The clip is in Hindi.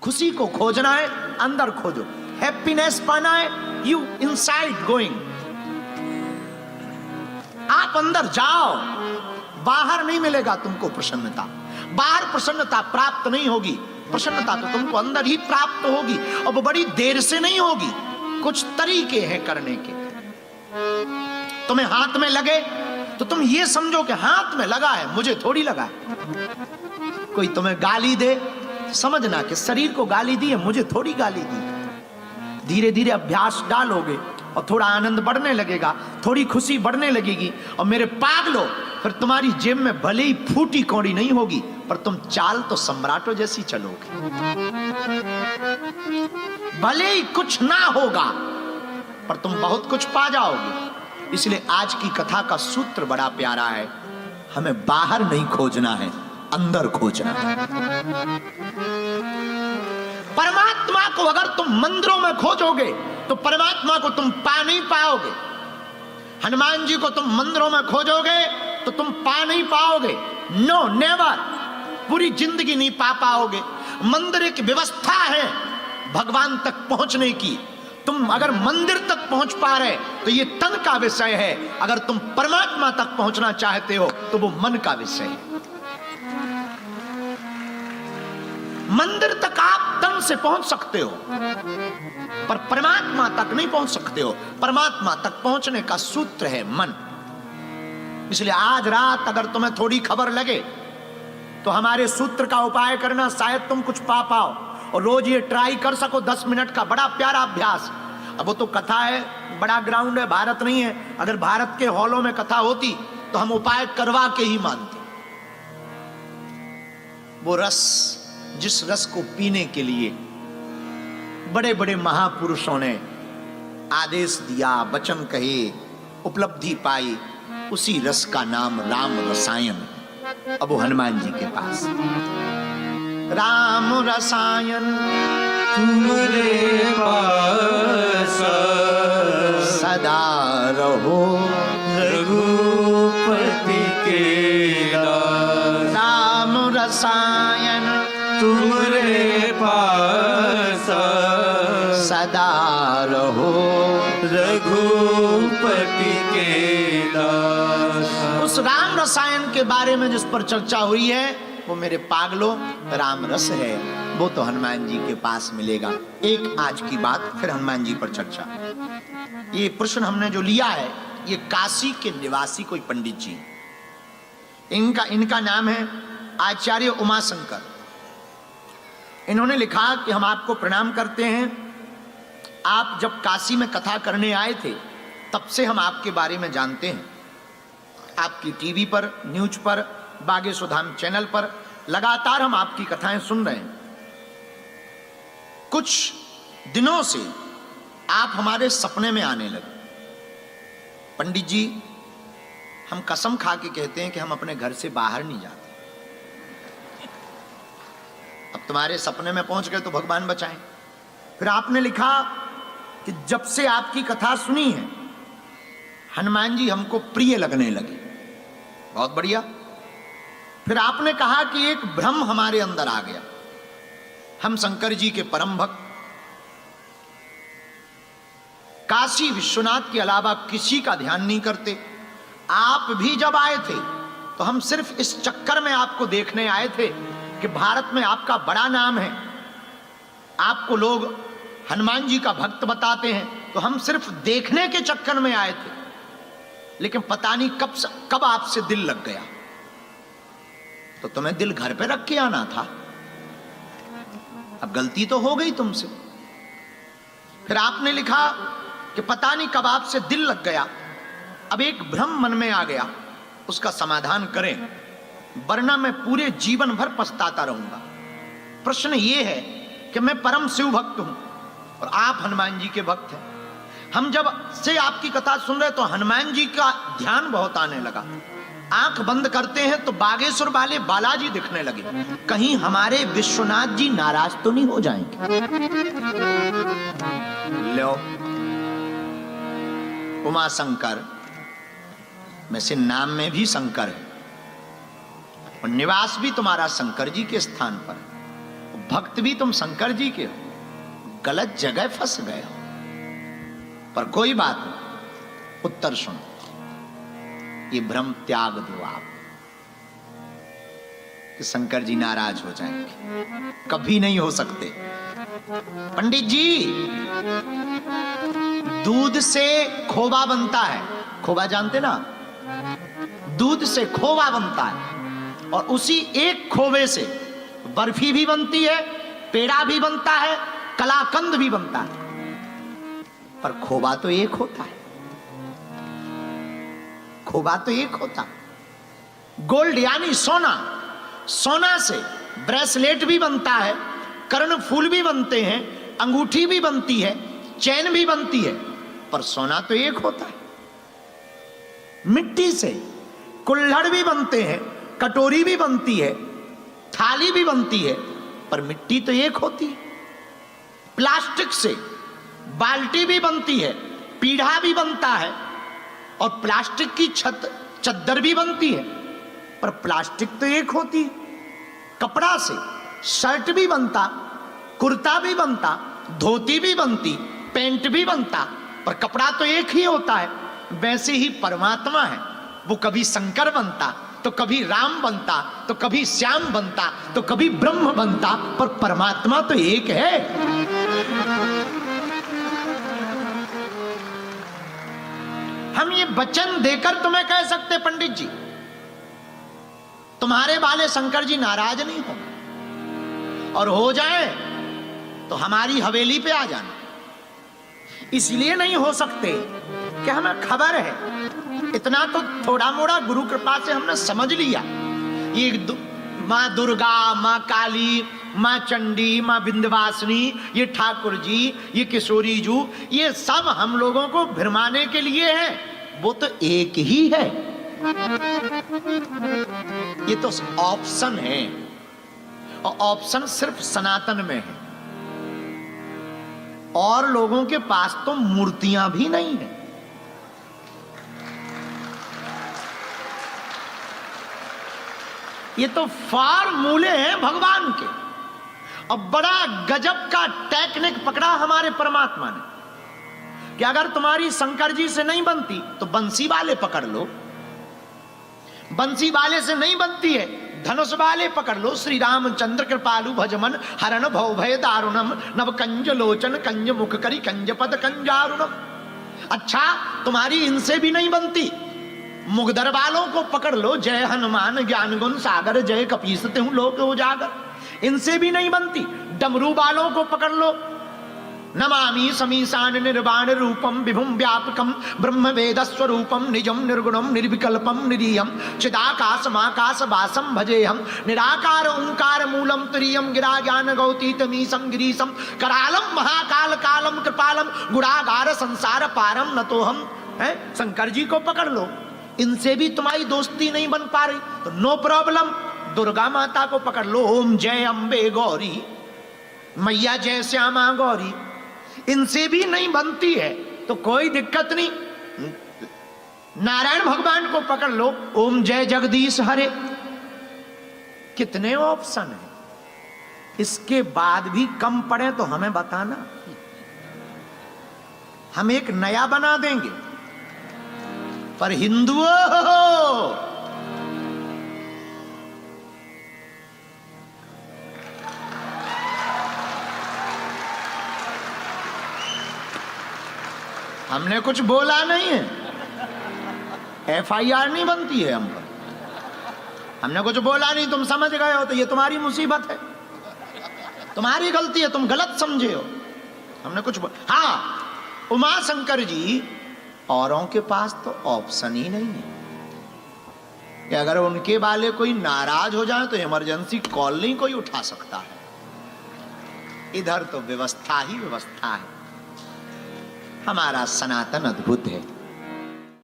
खुशी को खोजना है, अंदर खोजो। हैप्पीनेस पाना है, यू इनसाइड गोइंग। आप अंदर जाओ, बाहर नहीं मिलेगा तुमको प्रसन्नता। बाहर प्रसन्नता प्राप्त नहीं होगी, प्रसन्नता तो तुमको अंदर ही प्राप्त होगी, और वो बड़ी देर से नहीं होगी। कुछ तरीके हैं करने के। तुम्हें हाथ में लगे तो तुम ये समझो कि हाथ में लगा है, मुझे थोड़ी लगा है। कोई तुम्हें गाली दे, समझना कि शरीर को गाली दी है, मुझे थोड़ी गाली दी। धीरे धीरे अभ्यास डालोगे और थोड़ा आनंद बढ़ने लगेगा, थोड़ी खुशी बढ़ने लगेगी। और मेरे पागलो, फिर तुम्हारी जेब में भले ही फूटी कौड़ी नहीं होगी, पर तुम चाल तो सम्राटों जैसी चलोगे। भले ही कुछ ना होगा, पर तुम बहुत कुछ पा जाओगे। इसलिए आज की कथा का सूत्र बड़ा प्यारा है। हमें बाहर नहीं खोजना है, अंदर खोजना है। परमात्मा को अगर तुम मंदिरों में खोजोगे तो परमात्मा को तुम पा नहीं पाओगे। हनुमान जी को तुम मंदिरों में खोजोगे तो तुम पा नहीं पाओगे। नो, नेवर, पूरी जिंदगी नहीं पा पाओगे। मंदिर एक व्यवस्था है भगवान तक पहुंचने की। तुम अगर मंदिर तक पहुंच पा रहे तो ये तन का विषय है, अगर तुम परमात्मा तक पहुंचना चाहते हो तो वो मन का विषय है। मंदिर तक आप तन से पहुंच सकते हो, पर परमात्मा तक नहीं पहुंच सकते हो। परमात्मा तक पहुंचने का सूत्र है मन। इसलिए आज रात अगर तुम्हें थोड़ी खबर लगे तो हमारे सूत्र का उपाय करना, शायद तुम कुछ पा पाओ। और रोज ये ट्राई कर सको 10 मिनट का, बड़ा प्यारा अभ्यास। अब वो तो कथा है, बड़ा ग्राउंड है, भारत नहीं है। अगर भारत के हॉलों में कथा होती तो हम उपाय करवा के ही मानते। वो रस, जिस रस को पीने के लिए बड़े बड़े महापुरुषों ने आदेश दिया, वचन कहे, उपलब्धि पाई, उसी रस का नाम राम रसायन। अब वो हनुमान जी के पास राम रसायन तुम्हारे पास सदा रहो रघुपति के दास। राम रसायन तुम्हारे पास सदा रहो रघुपति के दास। उस राम रसायन के बारे में जिस पर चर्चा हुई है वो मेरे पागलों राम रस है। वो तो हनुमान जी के पास मिलेगा। एक आज की बात, फिर हनुमान जी पर चर्चा। ये प्रश्न हमने जो लिया है, ये काशी के निवासी कोई पंडित जी, इनका नाम है आचार्य उमाशंकर। इन्होंने लिखा कि हम आपको प्रणाम करते हैं। आप जब काशी में कथा करने आए थे तब से हम आपके बारे में जानते हैं। आपकी टीवी पर, न्यूज पर, बागेश्वर धाम चैनल पर लगातार हम आपकी कथाएं सुन रहे हैं। कुछ दिनों से आप हमारे सपने में आने लगे। पंडित जी, हम कसम खा के कहते हैं कि हम अपने घर से बाहर नहीं जाते। अब तुम्हारे सपने में पहुंच गए तो भगवान बचाएं। फिर आपने लिखा कि जब से आपकी कथा सुनी है हनुमान जी हमको प्रिय लगने लगे। बहुत बढ़िया। फिर आपने कहा कि एक भ्रम हमारे अंदर आ गया। हम शंकर जी के परम भक्त, काशी विश्वनाथ के अलावा किसी का ध्यान नहीं करते। आप भी जब आए थे तो हम सिर्फ इस चक्कर में आपको देखने आए थे कि भारत में आपका बड़ा नाम है, आपको लोग हनुमान जी का भक्त बताते हैं, तो हम सिर्फ देखने के चक्कर में आए थे। लेकिन पता नहीं कब आपसे दिल लग गया। तो तुम्हें दिल घर पे रख के आना था। अब गलती तो हो गई तुमसे। फिर आपने लिखा कि पता नहीं कब आपसे दिल लग गया। अब एक भ्रम मन में आ गया, उसका समाधान करें, वरना मैं पूरे जीवन भर पछताता रहूंगा। प्रश्न यह है कि मैं परम शिव भक्त हूं और आप हनुमान जी के भक्त हैं। हम जब से आपकी कथा सुन रहे तो हनुमान जी का ध्यान बहुत आने लगा। आंख बंद करते हैं तो बागेश्वर वाले बालाजी दिखने लगे। कहीं हमारे विश्वनाथ जी नाराज तो नहीं हो जाएंगे। लो, उमा शंकर, वैसे नाम में भी शंकर है और निवास भी तुम्हारा शंकर जी के स्थान पर। भक्त भी तुम शंकर जी के हो, गलत जगह फंस गए हो। पर कोई बात नहीं, उत्तर सुनो, ये भ्रम त्याग दो आप कि शंकर जी नाराज हो जाएंगे, कभी नहीं हो सकते। पंडित जी, दूध से खोवा बनता है, खोवा जानते ना, दूध से खोवा बनता है, और उसी एक खोवे से बर्फी भी बनती है, पेड़ा भी बनता है, कलाकंद भी बनता है, पर खोवा तो एक होता है, खोवा तो एक होता है। गोल्ड यानी सोना, सोना से ब्रेसलेट भी बनता है, कर्णफूल भी बनते हैं, अंगूठी भी बनती है, चैन भी बनती है, पर सोना तो एक होता है। मिट्टी से कुल्हड़ भी बनते हैं, कटोरी भी बनती है, थाली भी बनती है, पर मिट्टी तो एक होती है। प्लास्टिक से बाल्टी भी बनती है, पीढ़ा भी बनता है, और प्लास्टिक की छत चद्दर भी बनती है, पर प्लास्टिक तो एक होती है। कपड़ा से शर्ट भी बनता, कुर्ता भी बनता, धोती भी बनती, पैंट भी बनता, पर कपड़ा तो एक ही होता है। वैसे ही परमात्मा है, वो कभी शंकर बनता, तो कभी राम बनता, तो कभी श्याम बनता, तो कभी ब्रह्म बनता, पर परमात्मा तो एक है। हम ये वचन देकर तुम्हें कह सकते पंडित जी, तुम्हारे वाले शंकर जी नाराज नहीं हो, और हो जाए तो हमारी हवेली पे आ जाना। इसलिए नहीं हो सकते कि हमें खबर है, इतना तो थोड़ा मोड़ा गुरु कृपा से हमने समझ लिया। ये माँ दुर्गा, माँ काली, माँ चंडी, माँ विंध्यवासिनी, ये ठाकुर जी, ये किशोरी जू, ये सब हम लोगों को भ्रमाने के लिए है, वो तो एक ही है। ये तो ऑप्शन है, और ऑप्शन सिर्फ सनातन में है, और लोगों के पास तो मूर्तियां भी नहीं है। ये तो फार्मूले हैं भगवान के। अब बड़ा गजब का टेक्निक पकड़ा हमारे परमात्मा ने कि अगर तुम्हारी शंकर जी से नहीं बनती तो बंसी वाले पकड़ लो, बंसी वाले से नहीं बनती है, धनुष वाले पकड़ लो, श्री रामचंद्र कृपालु भजमन हरण भव भय दारुणम नव कंज लोचन कंज मुख करी कंज पद कंजारुणम। अच्छा, तुम्हारी इनसे भी नहीं बनती, मुगदर वालों को पकड़ लो, जय हनुमान ज्ञान गुण सागर जय कपीस तेहु लोक उजागर, इनसे भी नहीं बनती। डमरू वालों को पकड़ लो, नमामि समीशान निर्वाण रूपम विभुम व्यापकम ब्रह्म वेद स्वरूपम निजम निर्गुणम निर्विकल्पम निरीयम चिदाकाश माकाश वासम भजेहम निराकार ओंकार मूलम तुरीयम गिराज्ञान गौतीतमीशम गिरीशम करालम महाकाल कालम कृपालम गुणागार संसार पारम नतोहम। है, शंकर जी को पकड़ लो, इनसे भी तुम्हारी दोस्ती नहीं बन पा रही तो नो प्रॉब्लम, दुर्गा माता को पकड़ लो, ओम जय अम्बे गौरी, मैया जय श्यामा गौरी, इनसे भी नहीं बनती है तो कोई दिक्कत नहीं। नारायण भगवान को पकड़ लो, ओम जय जगदीश हरे। कितने ऑप्शन है, इसके बाद भी कम पड़े तो हमें बताना, हम एक नया बना देंगे। पर हिंदुओं, हमने कुछ बोला नहीं है, FIR नहीं बनती है हम पर, हमने कुछ बोला नहीं, तुम समझ गए हो तो ये तुम्हारी मुसीबत है, तुम्हारी गलती है, तुम गलत समझे हो। हमने कुछ हाँ, उमा शंकर जी औरों के पास तो ऑप्शन ही नहीं है कि अगर उनके वाले कोई नाराज हो जाए तो इमरजेंसी कॉल नहीं कोई उठा सकता है। इधर तो व्यवस्था ही व्यवस्था है। हमारा सनातन अद्भुत है।